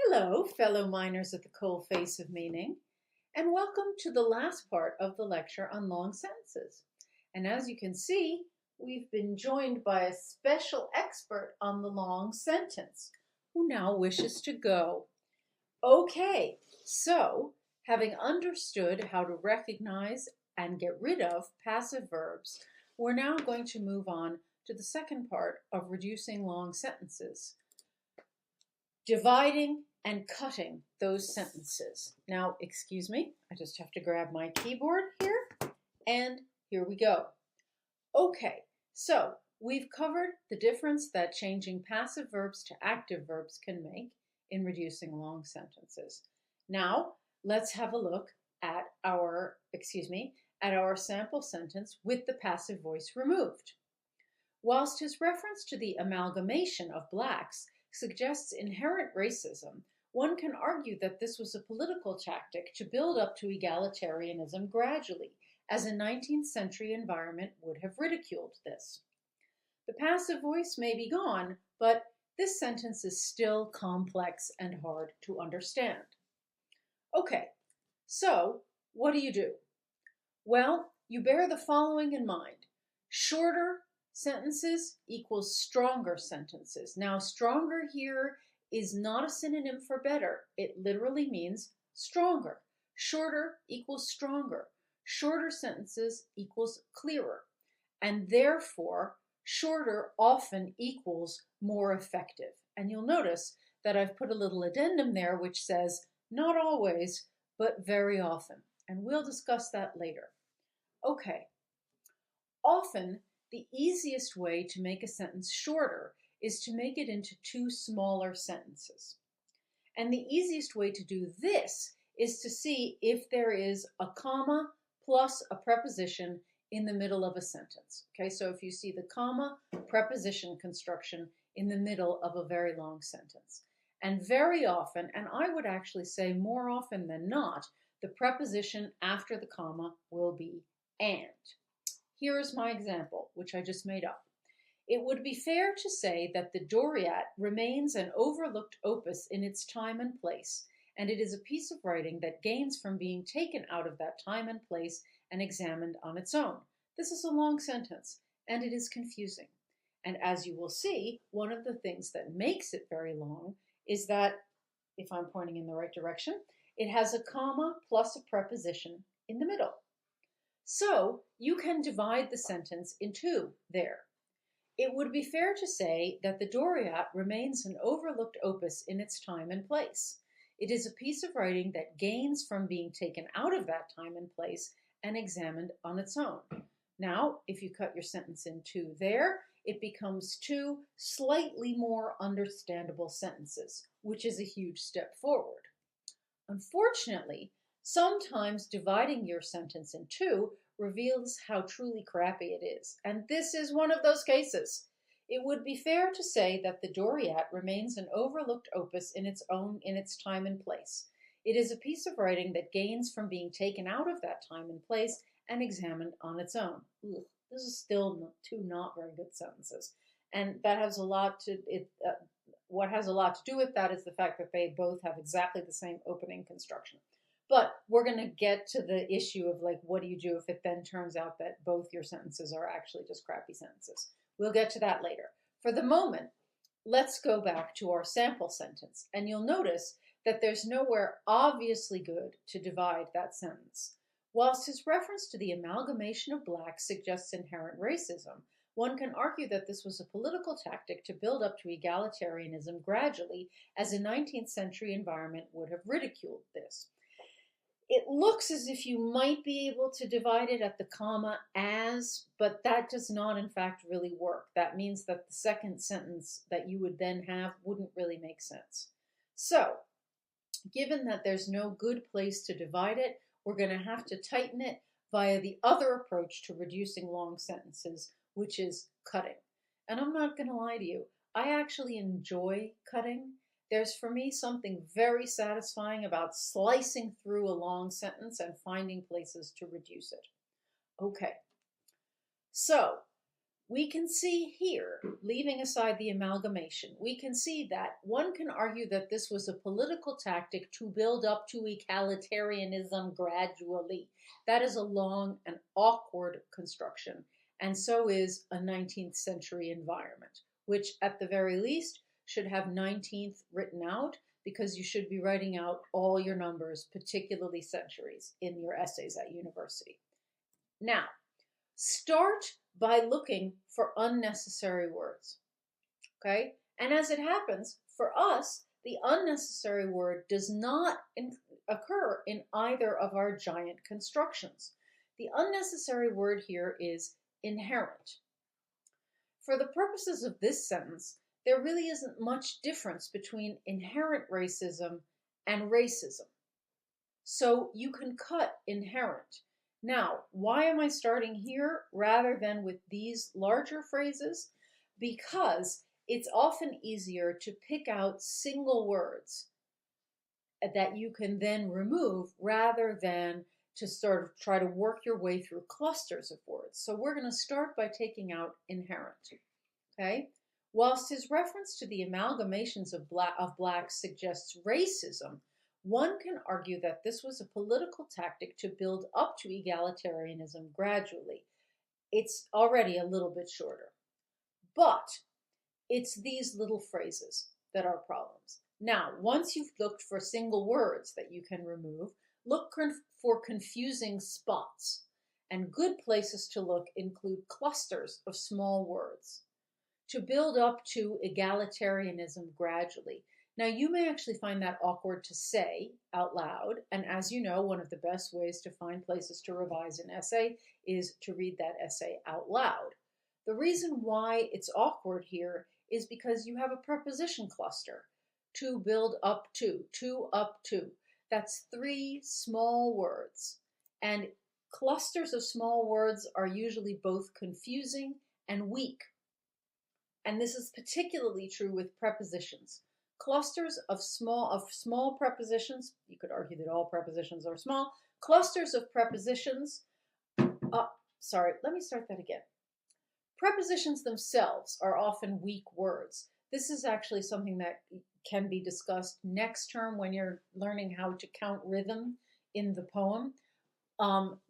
Hello, fellow miners at the coal face of meaning, and welcome to the last part of the lecture on long sentences. And as you can see, we've been joined by a special expert on the long sentence who now wishes to go. Okay, so having understood how to recognize and get rid of passive verbs, we're now going to move on to the second part of reducing long sentences, dividing and cutting those sentences. Now, excuse me, I just have to grab my keyboard here, and here we go. Okay, so we've covered the difference that changing passive verbs to active verbs can make in reducing long sentences. Now, let's have a look at our sample sentence with the passive voice removed. Whilst his reference to the amalgamation of blacks suggests inherent racism, one can argue that this was a political tactic to build up to egalitarianism gradually, as a 19th century environment would have ridiculed this. The passive voice may be gone, but this sentence is still complex and hard to understand. Okay, so what do? Well, you bear the following in mind. Shorter sentences equals stronger sentences. Now, stronger here is not a synonym for better. It literally means stronger. Shorter equals stronger. Shorter sentences equals clearer. And therefore, shorter often equals more effective. And you'll notice that I've put a little addendum there which says not always, but very often. And we'll discuss that later. Okay. Often, the easiest way to make a sentence shorter is to make it into two smaller sentences. And the easiest way to do this is to see if there is a comma plus a preposition in the middle of a sentence. Okay, so if you see the comma preposition construction in the middle of a very long sentence. And very often, and I would actually say more often than not, the preposition after the comma will be and. Here is my example, which I just made up. It would be fair to say that the Doriat remains an overlooked opus in its time and place, and it is a piece of writing that gains from being taken out of that time and place and examined on its own. This is a long sentence, and it is confusing. And as you will see, one of the things that makes it very long is that, if I'm pointing in the right direction, it has a comma plus a preposition in the middle. So you can divide the sentence in two there. It would be fair to say that the Doriat remains an overlooked opus in its time and place. It is a piece of writing that gains from being taken out of that time and place and examined on its own. Now, if you cut your sentence in two there, it becomes two slightly more understandable sentences, which is a huge step forward. Unfortunately, sometimes dividing your sentence in two reveals how truly crappy it is, and this is one of those cases. It would be fair to say that the Doriat remains an overlooked opus in its time and place. It is a piece of writing that gains from being taken out of that time and place and examined on its own. This is still two not very good sentences, and that has a lot to it. What has a lot to do with that is the fact that they both have exactly the same opening construction. But we're going to get to the issue of like, what do you do if it then turns out that both your sentences are actually just crappy sentences? We'll get to that later. For the moment, let's go back to our sample sentence. And you'll notice that there's nowhere obviously good to divide that sentence. Whilst his reference to the amalgamation of blacks suggests inherent racism, one can argue that this was a political tactic to build up to egalitarianism gradually, as a 19th century environment would have ridiculed this. It looks as if you might be able to divide it at the comma as, but that does not in fact really work. That means that the second sentence that you would then have wouldn't really make sense. So, given that there's no good place to divide it, we're going to have to tighten it via the other approach to reducing long sentences, which is cutting. And I'm not going to lie to you, I actually enjoy cutting. There's for me something very satisfying about slicing through a long sentence and finding places to reduce it. Okay, so we can see here, leaving aside the amalgamation, we can see that one can argue that this was a political tactic to build up to egalitarianism gradually. That is a long and awkward construction, and so is a 19th century environment, which at the very least should have 19th written out, because you should be writing out all your numbers, particularly centuries, in your essays at university. Now, start by looking for unnecessary words, okay? And as it happens, for us, the unnecessary word does not occur in either of our giant constructions. The unnecessary word here is inherent. For the purposes of this sentence, there really isn't much difference between inherent racism and racism. So you can cut inherent. Now, why am I starting here rather than with these larger phrases? Because it's often easier to pick out single words that you can then remove rather than to sort of try to work your way through clusters of words. So we're going to start by taking out inherent. Okay? Whilst his reference to the amalgamations of blacks suggests racism, one can argue that this was a political tactic to build up to egalitarianism gradually. It's already a little bit shorter. But it's these little phrases that are problems. Now, once you've looked for single words that you can remove, look for confusing spots. And good places to look include clusters of small words to build up to egalitarianism gradually. Now, you may actually find that awkward to say out loud, and as you know, one of the best ways to find places to revise an essay is to read that essay out loud. The reason why it's awkward here is because you have a preposition cluster, to build up to up to. That's 3 small words, and clusters of small words are usually both confusing and weak. And this is particularly true with prepositions. Clusters of small prepositions, you could argue that all prepositions are small, clusters of prepositions, let me start that again. Prepositions themselves are often weak words. This is actually something that can be discussed next term when you're learning how to count rhythm in the poem,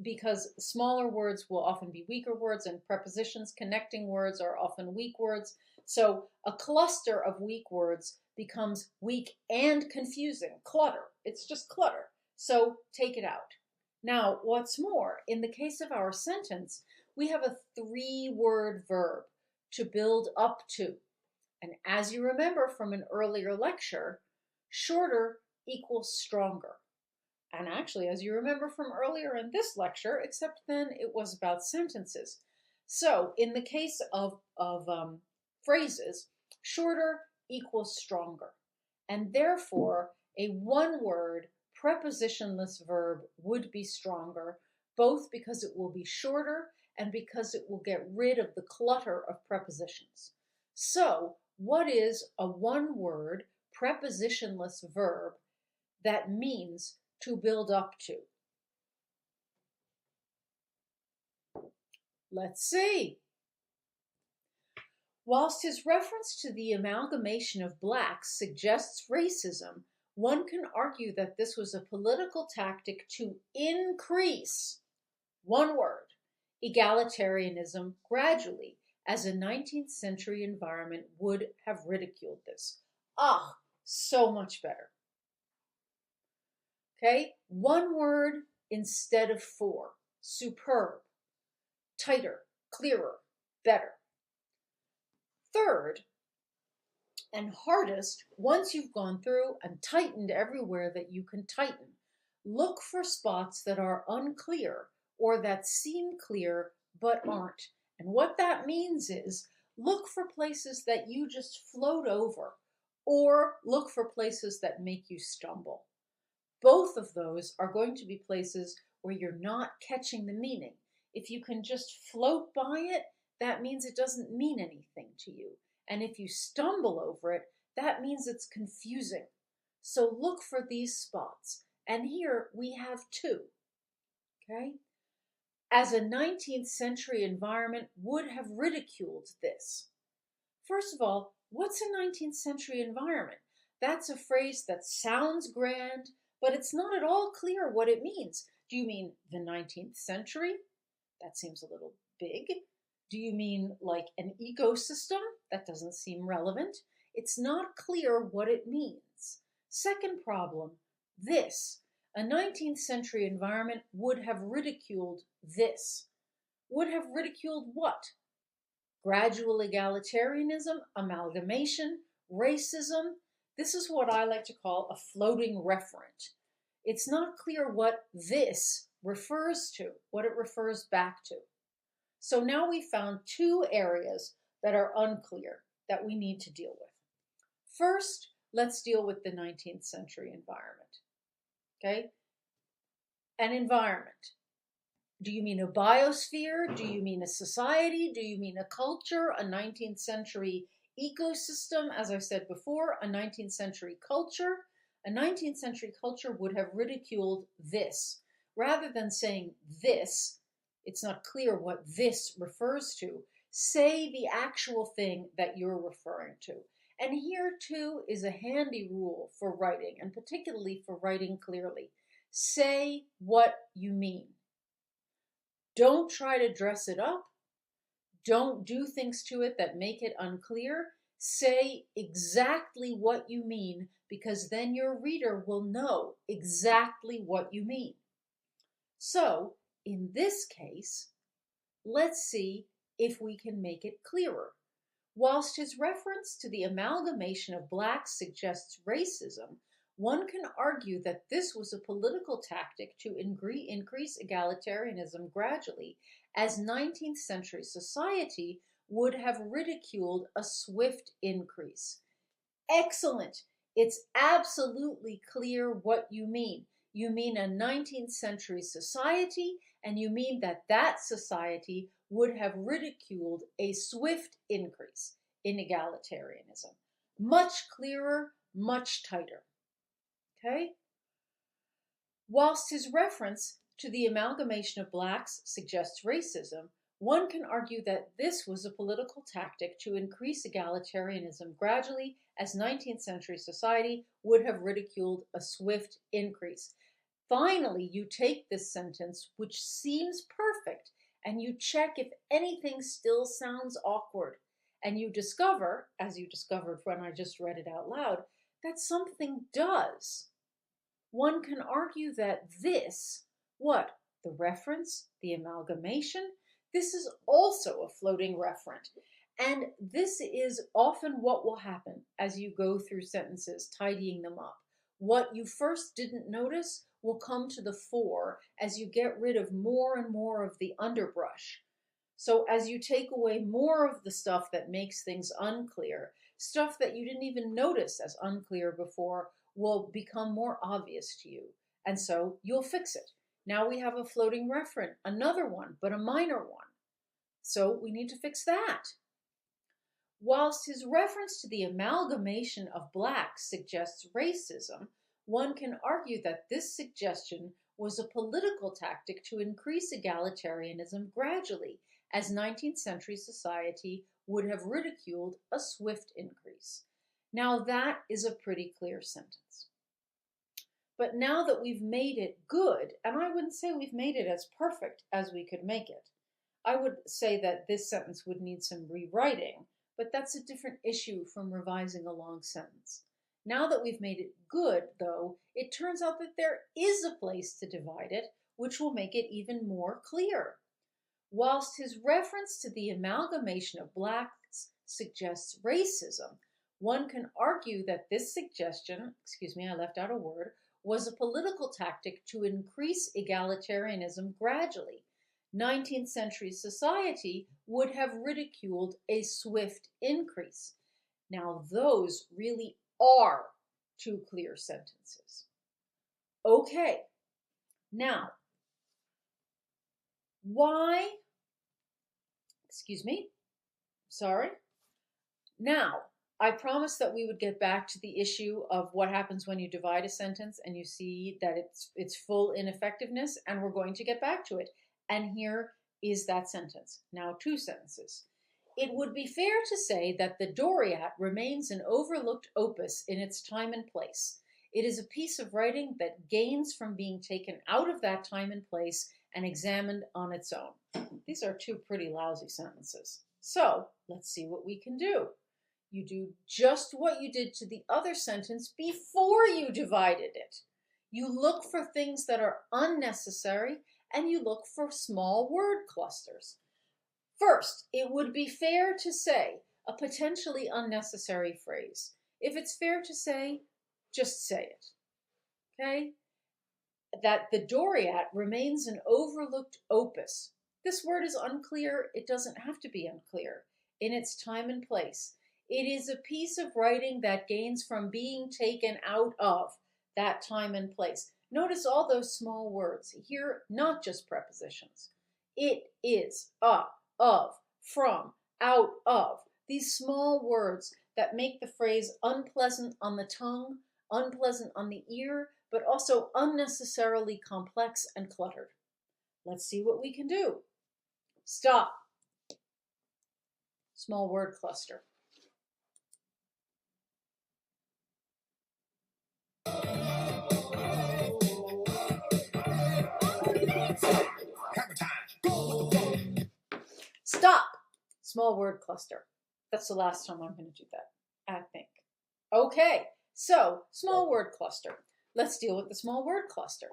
because smaller words will often be weaker words, and prepositions, connecting words, are often weak words. So a cluster of weak words becomes weak and confusing. Clutter. It's just clutter. So take it out. Now, what's more, in the case of our sentence, we have a 3-word verb, to build up to. And as you remember from an earlier lecture, shorter equals stronger. And actually, as you remember from earlier in this lecture, except then it was about sentences. So in the case of phrases, shorter equals stronger. And therefore, a 1-word prepositionless verb would be stronger, both because it will be shorter and because it will get rid of the clutter of prepositions. So, what is a 1-word prepositionless verb that means to build up to? Let's see. Whilst his reference to the amalgamation of blacks suggests racism, one can argue that this was a political tactic to increase, 1 word, egalitarianism gradually, as a 19th century environment would have ridiculed this. So much better. Okay, 1 word instead of 4. Superb, tighter, clearer, better. Third, and hardest, once you've gone through and tightened everywhere that you can tighten, look for spots that are unclear or that seem clear but aren't. And what that means is look for places that you just float over, or look for places that make you stumble. Both of those are going to be places where you're not catching the meaning. If you can just float by it, that means it doesn't mean anything to you. And if you stumble over it, that means it's confusing. So look for these spots. And here we have 2. Okay? as a 19th century environment would have ridiculed this. First of all, what's a 19th century environment? That's a phrase that sounds grand, but it's not at all clear what it means. Do you mean the 19th century? That seems a little big. Do you mean like an ecosystem? That doesn't seem relevant. It's not clear what it means. Second problem, this. A 19th century environment would have ridiculed this. Would have ridiculed what? Gradual egalitarianism, amalgamation, racism. This is what I like to call a floating referent. It's not clear what this refers to, what it refers back to. So now we found two areas that are unclear that we need to deal with. First, let's deal with the 19th century environment. Okay? An environment. Do you mean a biosphere? Do you mean a society? Do you mean a culture? A 19th century ecosystem? As I said before, a 19th century culture. A 19th century culture would have ridiculed this. Rather than saying this, it's not clear what this refers to. Say the actual thing that you're referring to. And here too is a handy rule for writing, and particularly for writing clearly. Say what you mean. Don't try to dress it up. Don't do things to it that make it unclear. Say exactly what you mean, because then your reader will know exactly what you mean. So, in this case, let's see if we can make it clearer. Whilst his reference to the amalgamation of blacks suggests racism, one can argue that this was a political tactic to increase egalitarianism gradually, as 19th century society would have ridiculed a swift increase. Excellent! It's absolutely clear what you mean. You mean a 19th century society, and you mean that that society would have ridiculed a swift increase in egalitarianism. Much clearer, much tighter. Okay? Whilst his reference to the amalgamation of blacks suggests racism, one can argue that this was a political tactic to increase egalitarianism gradually, as 19th century society would have ridiculed a swift increase. Finally, you take this sentence, which seems perfect, and you check if anything still sounds awkward. And you discover, as you discovered when I just read it out loud, that something does. One can argue that this, what? The reference, the amalgamation, this is also a floating referent. And this is often what will happen as you go through sentences, tidying them up. What you first didn't notice will come to the fore as you get rid of more and more of the underbrush. So as you take away more of the stuff that makes things unclear, stuff that you didn't even notice as unclear before will become more obvious to you. And so you'll fix it. Now we have a floating referent, another one, but a minor one. So we need to fix that. Whilst his reference to the amalgamation of blacks suggests racism, one can argue that this suggestion was a political tactic to increase egalitarianism gradually, as 19th century society would have ridiculed a swift increase. Now that is a pretty clear sentence. But now that we've made it good, and I wouldn't say we've made it as perfect as we could make it, I would say that this sentence would need some rewriting, but that's a different issue from revising a long sentence. Now that we've made it good, though, it turns out that there is a place to divide it, which will make it even more clear. Whilst his reference to the amalgamation of blacks suggests racism, one can argue that this suggestion, I left out a word, was a political tactic to increase egalitarianism gradually. 19th century society would have ridiculed a swift increase. Now those really are two clear sentences. Okay, now, why, Now, I promised that we would get back to the issue of what happens when you divide a sentence and you see that it's full ineffectiveness, and we're going to get back to it. And here is that sentence. Now 2 sentences. It would be fair to say that the Doriat remains an overlooked opus in its time and place. It is a piece of writing that gains from being taken out of that time and place and examined on its own. These are 2 pretty lousy sentences. So let's see what we can do. You do just what you did to the other sentence before you divided it. You look for things that are unnecessary and you look for small word clusters. First, it would be fair to say a potentially unnecessary phrase. If it's fair to say, just say it. Okay? That the Doriat remains an overlooked opus. This word is unclear. It doesn't have to be unclear. In its time and place. It is a piece of writing that gains from being taken out of that time and place. Notice all those small words. Here, not just prepositions. It is, of, from, out of. These small words that make the phrase unpleasant on the tongue, unpleasant on the ear, but also unnecessarily complex and cluttered. Let's see what we can do. Stop. Small word cluster. Stop. Small word cluster. That's the last time I'm going to do that, I think. Okay, so small word cluster. Let's deal with the small word cluster.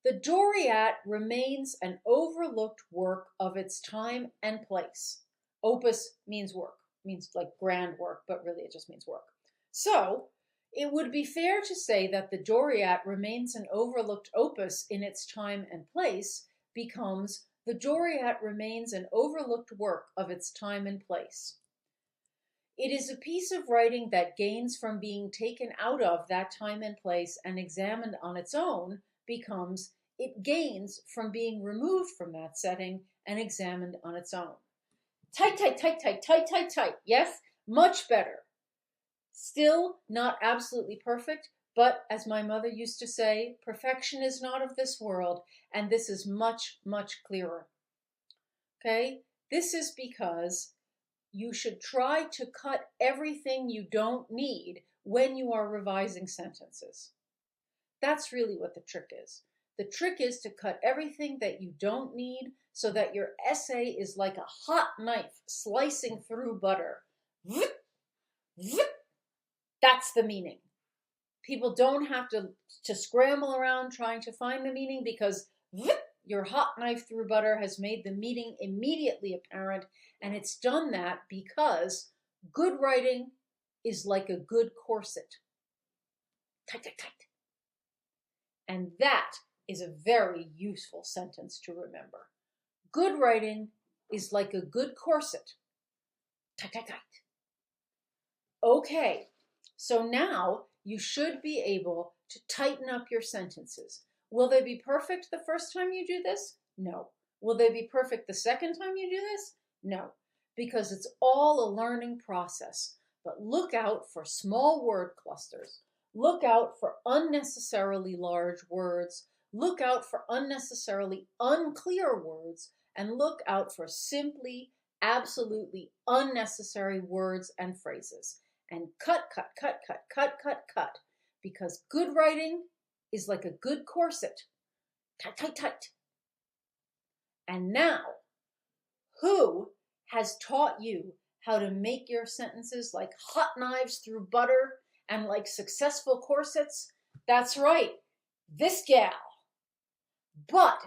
The Doriat remains an overlooked work of its time and place. Opus means work, means like grand work, but really it just means work. So it would be fair to say that the Doriat remains an overlooked opus in its time and place becomes the Doriat remains an overlooked work of its time and place. It is a piece of writing that gains from being taken out of that time and place and examined on its own becomes it gains from being removed from that setting and examined on its own. Tight, tight, tight, tight, tight, tight, tight. Yes, much better. Still not absolutely perfect, but as my mother used to say, perfection is not of this world, and this is much, much clearer. Okay? This is because you should try to cut everything you don't need when you are revising sentences. That's really what the trick is. The trick is to cut everything that you don't need so that your essay is like a hot knife slicing through butter. That's the meaning. People don't have to scramble around trying to find the meaning because your hot knife through butter has made the meaning immediately apparent, and it's done that because good writing is like a good corset. Tight, tight, tight. And that is a very useful sentence to remember. Good writing is like a good corset. Tight, tight, tight. Okay, so now you should be able to tighten up your sentences. Will they be perfect the first time you do this? No. Will they be perfect the second time you do this? No, because it's all a learning process. But look out for small word clusters. Look out for unnecessarily large words. Look out for unnecessarily unclear words. And look out for simply, absolutely unnecessary words and phrases. And cut, cut, cut, cut, cut, cut, cut. Because good writing is like a good corset. Tight, tight, tight. And now, who has taught you how to make your sentences like hot knives through butter and like successful corsets? That's right, this gal. But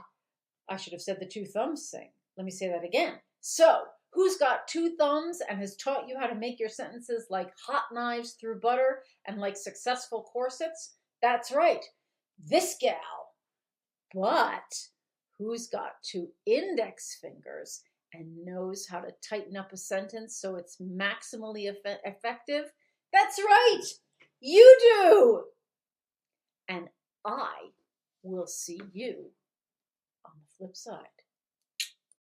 I should have said the 2 thumbs thing. Let me say that again. So, who's got 2 thumbs and has taught you how to make your sentences like hot knives through butter and like successful corsets? That's right, this gal. But who's got 2 index fingers and knows how to tighten up a sentence so it's maximally effective? That's right, you do. And I will see you on the flip side.